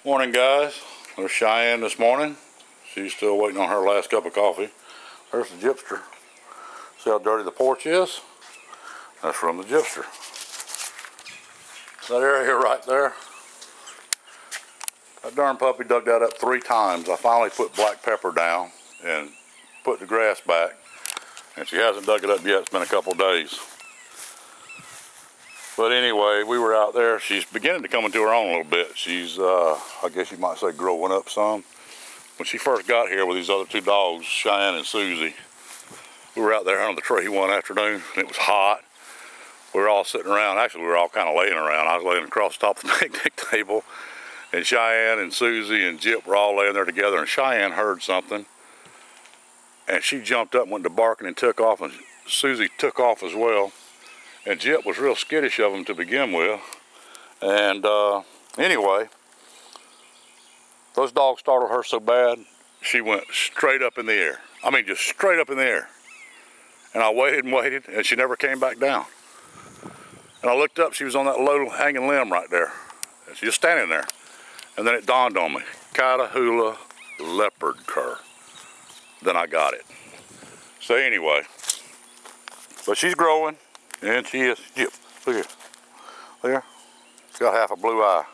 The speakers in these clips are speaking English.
Morning, guys. There's Cheyenne this morning. She's still waiting on her last cup of coffee. There's the gypster. See how dirty the porch is? That's from the gypster. That area right there. That darn puppy dug that up 3 times. I finally put black pepper down and put the grass back. And she hasn't dug it up yet. It's been a couple days. But anyway, we were out there. She's beginning to come into her own a little bit. She's, I guess you might say, growing up some. When she first got here with these other 2 dogs, Cheyenne and Susie, we were out there under the tree one afternoon, and it was hot. We were all sitting around. Actually, we were all kind of laying around. I was laying across the top of the picnic table, and Cheyenne and Susie and Gyp were all laying there together, and Cheyenne heard something, and she jumped up and went to barking and took off, and Susie took off as well. And Gyp was real skittish of them to begin with. And anyway, those dogs startled her so bad, she went straight up in the air. I mean, just straight up in the air. And I waited and waited, and she never came back down. And I looked up, she was on that low hanging limb right there. And she was standing there. And then it dawned on me, Catahoula leopard cur. Then I got it. So anyway, but she's growing. And she is, Gyp, look here, there, she's got half a blue eye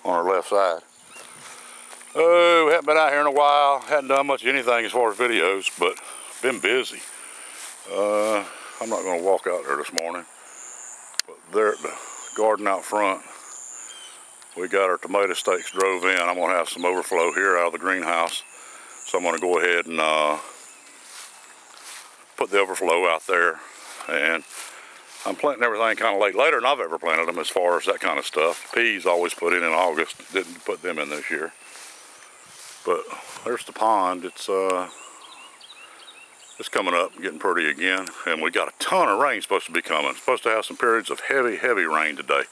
on her left side. Oh, we haven't been out here in a while, hadn't done much of anything as far as videos, but been busy. I'm not gonna walk out there this morning, but there at the garden out front, we got our tomato stakes drove in. I'm gonna have some overflow here out of the greenhouse. So I'm gonna go ahead and put the overflow out there. And I'm planting everything kind of later than I've ever planted them as far as that kind of stuff. Peas always put in August. Didn't put them in this year. But there's the pond. It's coming up, getting pretty again. And we got a ton of rain supposed to be coming. Supposed to have some periods of heavy rain today.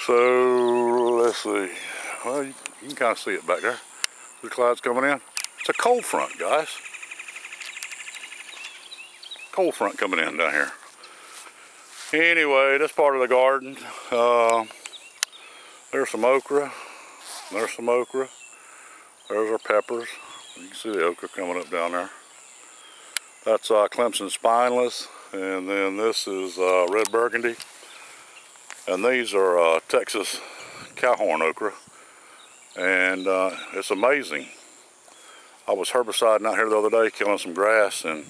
So let's see. Well, you can kind of see it back there. The clouds coming in. It's a cold front, guys. Cold front coming in down here. Anyway, this part of the garden, there's some okra. There's some okra. There's our peppers. You can see the okra coming up down there. That's Clemson spineless, and then this is red burgundy. And these are Texas cowhorn okra. And it's amazing. I was herbiciding out here the other day, killing some grass, and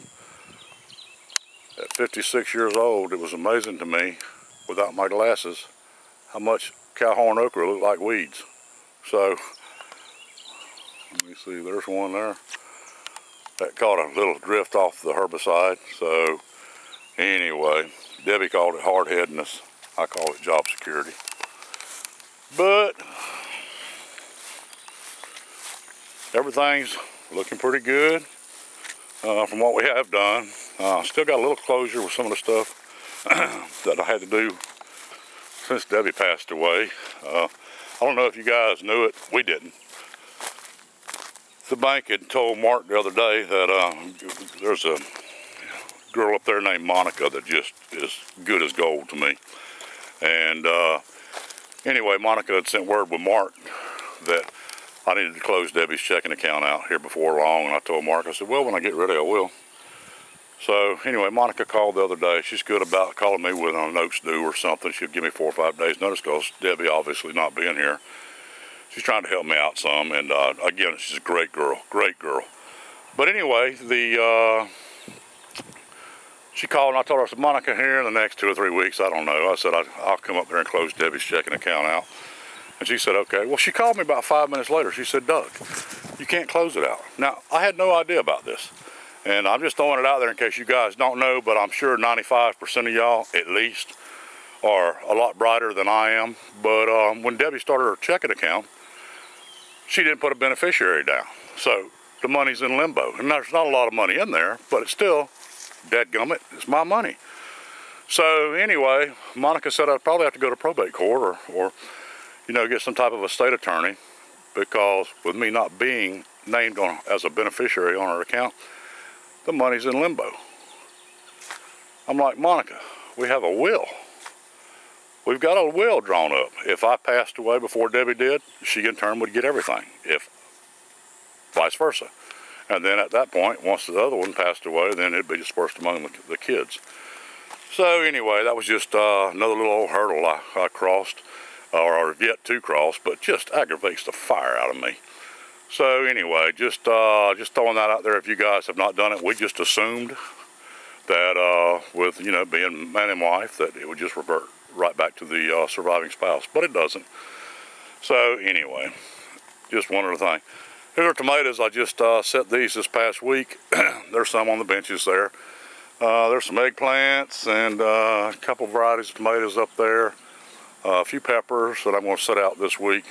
at 56 years old, it was amazing to me, without my glasses, how much cowhorn okra looked like weeds. So, let me see, there's one there. That caught a little drift off the herbicide. So, anyway, Debbie called it hard-headedness. I call it job security. But, everything's looking pretty good from what we have done. Still got a little closure with some of the stuff that I had to do since Debbie passed away. I don't know if you guys knew it. We didn't. The bank had told Mark the other day that there's a girl up there named Monica that just is good as gold to me. And anyway, Monica had sent word with Mark that I needed to close Debbie's checking account out here before long. And I told Mark, I said, well, when I get ready, I will. So anyway, Monica called the other day. She's good about calling me when a note's due or something. She'll give me 4 or 5 days notice because Debbie obviously not being here. She's trying to help me out some, and again, she's a great girl, great girl. But anyway, she called and I told her, I said, Monica, here in the next 2 or 3 weeks, I don't know. I said, I'll come up there and close Debbie's checking account out. And she said, okay. Well, she called me about 5 minutes later. She said, Doug, you can't close it out. Now, I had no idea about this. And I'm just throwing it out there in case you guys don't know, but I'm sure 95% of y'all, at least, are a lot brighter than I am. But when Debbie started her checking account, she didn't put a beneficiary down. So the money's in limbo. And there's not a lot of money in there, but it's still, dadgummit, it's my money. So anyway, Monica said I'd probably have to go to probate court or you know, get some type of a state attorney, because with me not being named on as a beneficiary on her account, the money's in limbo. I'm like, Monica, we have a will. we've got a will drawn up. If I passed away before Debbie did, she in turn would get everything, if vice versa. And then at that point, once the other one passed away, then it'd be dispersed among the kids. So anyway, that was just another little old hurdle I crossed, or yet to cross, but just aggravates the fire out of me. So anyway, just throwing that out there. If you guys have not done it, we just assumed that with, you know, being man and wife, that it would just revert right back to the surviving spouse, but it doesn't. So anyway, just one other thing. Here are tomatoes. I just set these this past week. There's some on the benches there. There's some eggplants and a couple varieties of tomatoes up there. A few peppers that I'm going to set out this week.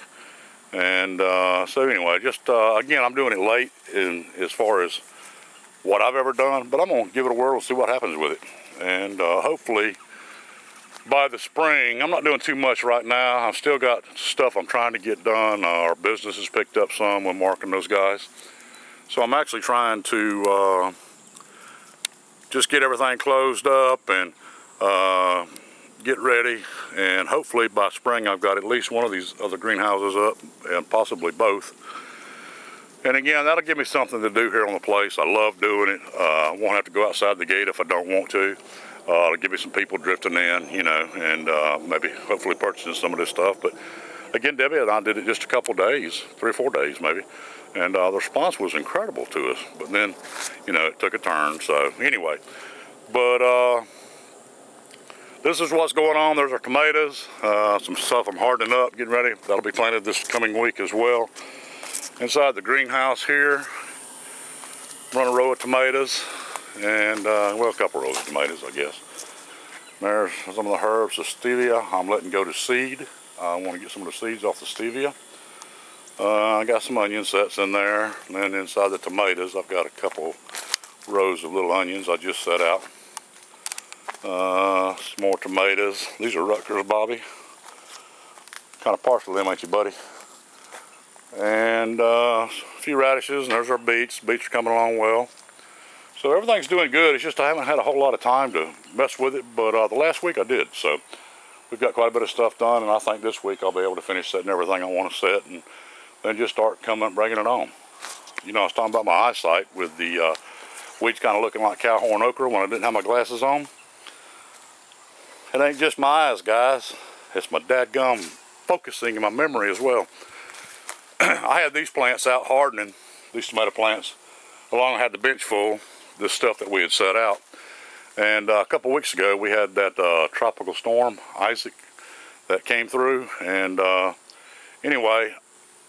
And so anyway, just again, I'm doing it late as far as what I've ever done, but I'm going to give it a whirl and see what happens with it. And hopefully by the spring, I'm not doing too much right now. I've still got stuff I'm trying to get done. Our business has picked up some with Mark and those guys. So I'm actually trying to just get everything closed up and get ready. And hopefully by spring I've got at least one of these other greenhouses up, and possibly both. And again, that'll give me something to do here on the place. I love doing it. I won't have to go outside the gate if I don't want to. It'll give me some people drifting in, you know, and maybe hopefully purchasing some of this stuff. But again, Debbie and I did it just a couple days, 3 or 4 days maybe, and the response was incredible to us. But then, you know, it took a turn. So anyway, but this is what's going on. There's our tomatoes, some stuff I'm hardening up, getting ready. That'll be planted this coming week as well. Inside the greenhouse here, run a row of tomatoes. And, well, a couple rows of tomatoes, I guess. There's some of the herbs, the stevia, I'm letting go to seed. I want to get some of the seeds off the stevia. I got some onion sets in there. And then inside the tomatoes, I've got a couple rows of little onions I just set out. Some more tomatoes. These are Rutgers, Bobby. Kind of partial to them, ain't you, buddy? And a few radishes, and there's our beets. Beets are coming along well. So everything's doing good. It's just I haven't had a whole lot of time to mess with it, but the last week I did. So we've got quite a bit of stuff done, and I think this week I'll be able to finish setting everything I want to set, and then just start bringing it on. You know, I was talking about my eyesight with the weeds kind of looking like cowhorn okra when I didn't have my glasses on. It ain't just my eyes, guys. It's my dadgum focusing in my memory as well. I had these plants out hardening, these tomato plants, along I had the bench full. This stuff that we had set out, and a couple weeks ago we had that tropical storm Isaac that came through, and anyway,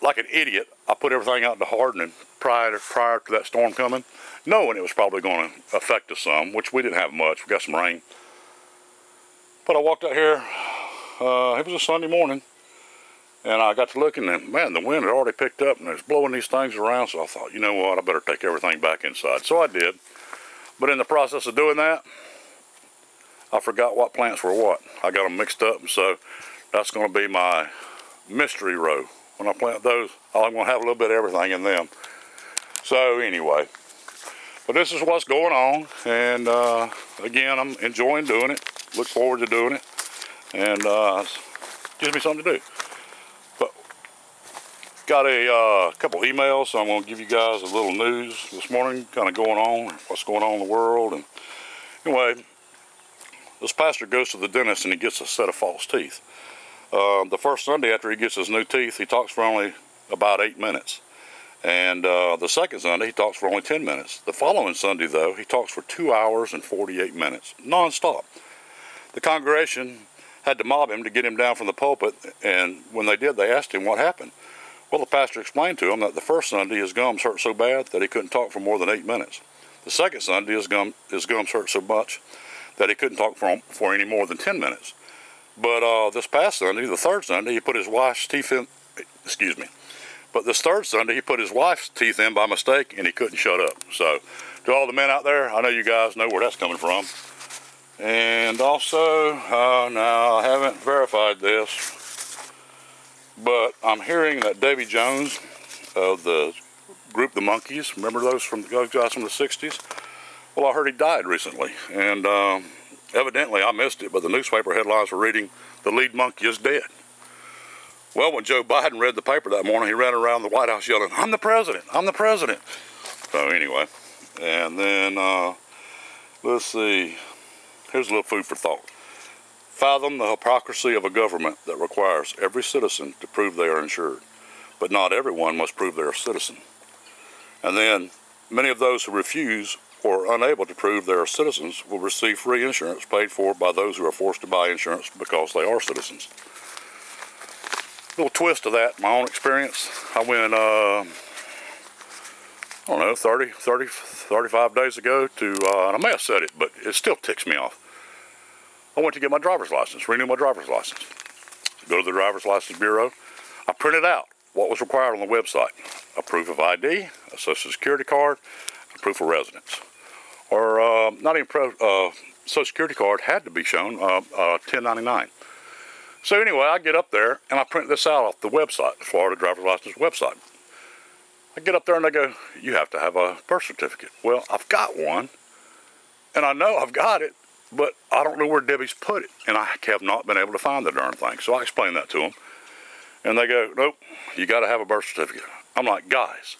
like an idiot, I put everything out to hardening prior to that storm coming, knowing it was probably going to affect us some, which we didn't have much. We got some rain, but I walked out here, it was a Sunday morning, and I got to looking, and man, the wind had already picked up and it was blowing these things around. So I thought, you know what, I better take everything back inside. So I did. But in the process of doing that, I forgot what plants were what. I got them mixed up, and so that's going to be my mystery row. When I plant those, I'm going to have a little bit of everything in them. So anyway, but this is what's going on, and again, I'm enjoying doing it. Look forward to doing it, and it gives me something to do. But got a couple emails, so I'm going to give you guys a little news this morning, kind of going on, what's going on in the world. And anyway, this pastor goes to the dentist and he gets a set of false teeth. The first Sunday after he gets his new teeth, he talks for only about 8 minutes. And the second Sunday, he talks for only 10 minutes. The following Sunday, though, he talks for 2 hours and 48 minutes, non-stop. The congregation had to mob him to get him down from the pulpit, and when they did, they asked him what happened. Well, the pastor explained to him that the first Sunday his gums hurt so bad that he couldn't talk for more than 8 minutes. The second Sunday his gums hurt so much that he couldn't talk for any more than 10 minutes. But this past Sunday, the third Sunday, he put his wife's teeth in, but this third Sunday he put his wife's teeth in by mistake and he couldn't shut up. So to all the men out there, I know you guys know where that's coming from. And also, now I haven't verified this, but I'm hearing that Davy Jones of the group The Monkees, remember those guys from the 60s? Well, I heard he died recently, and Evidently, I missed it, but the newspaper headlines were reading, "The lead monkey is dead." Well, when Joe Biden read the paper that morning, he ran around the White House yelling, "I'm the president, I'm the president." So anyway, and then, let's see, here's a little food for thought. Fathom the hypocrisy of a government that requires every citizen to prove they are insured, but not everyone must prove they're a citizen. And then, many of those who refuse or are unable to prove they are citizens will receive free insurance paid for by those who are forced to buy insurance because they are citizens. Little twist of that, my own experience. I went, I don't know, 35 days ago to, and I may have said it, but it still ticks me off. I went to get my driver's license, renew my driver's license. Go to the driver's license bureau. I printed out what was required on the website: a proof of ID, a social security card, a proof of residence. Or not even social security card had to be shown, 1099. So anyway, I get up there and I print this out off the website, the Florida driver's license website. I get up there and they go, "You have to have a birth certificate." Well, I've got one, and I know I've got it, but I don't know where Debbie's put it, and I have not been able to find the darn thing. So I explained that to them, and they go, "Nope, you got to have a birth certificate." I'm like, guys,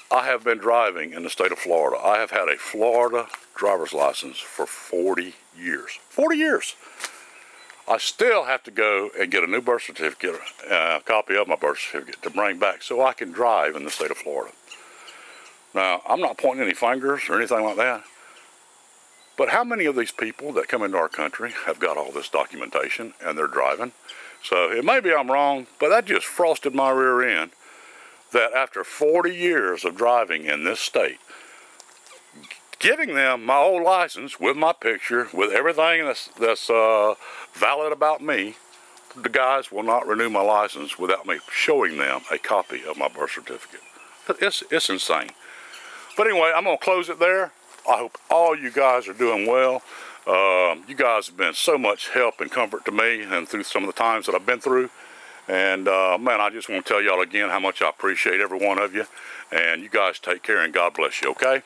I have been driving in the state of Florida. I have had a Florida driver's license for 40 years. 40 years. I still have to go and get a new birth certificate, a copy of my birth certificate to bring back so I can drive in the state of Florida. Now, I'm not pointing any fingers or anything like that, but how many of these people that come into our country have got all this documentation and they're driving? So it may be I'm wrong, but that just frosted my rear end that after 40 years of driving in this state, giving them my old license with my picture, with everything that's valid about me, the guys will not renew my license without me showing them a copy of my birth certificate. It's insane. But anyway, I'm going to close it there. I hope all you guys are doing well. You guys have been so much help and comfort to me and through some of the times that I've been through. And man, I just want to tell y'all again how much I appreciate every one of you. And you guys take care and God bless you, okay?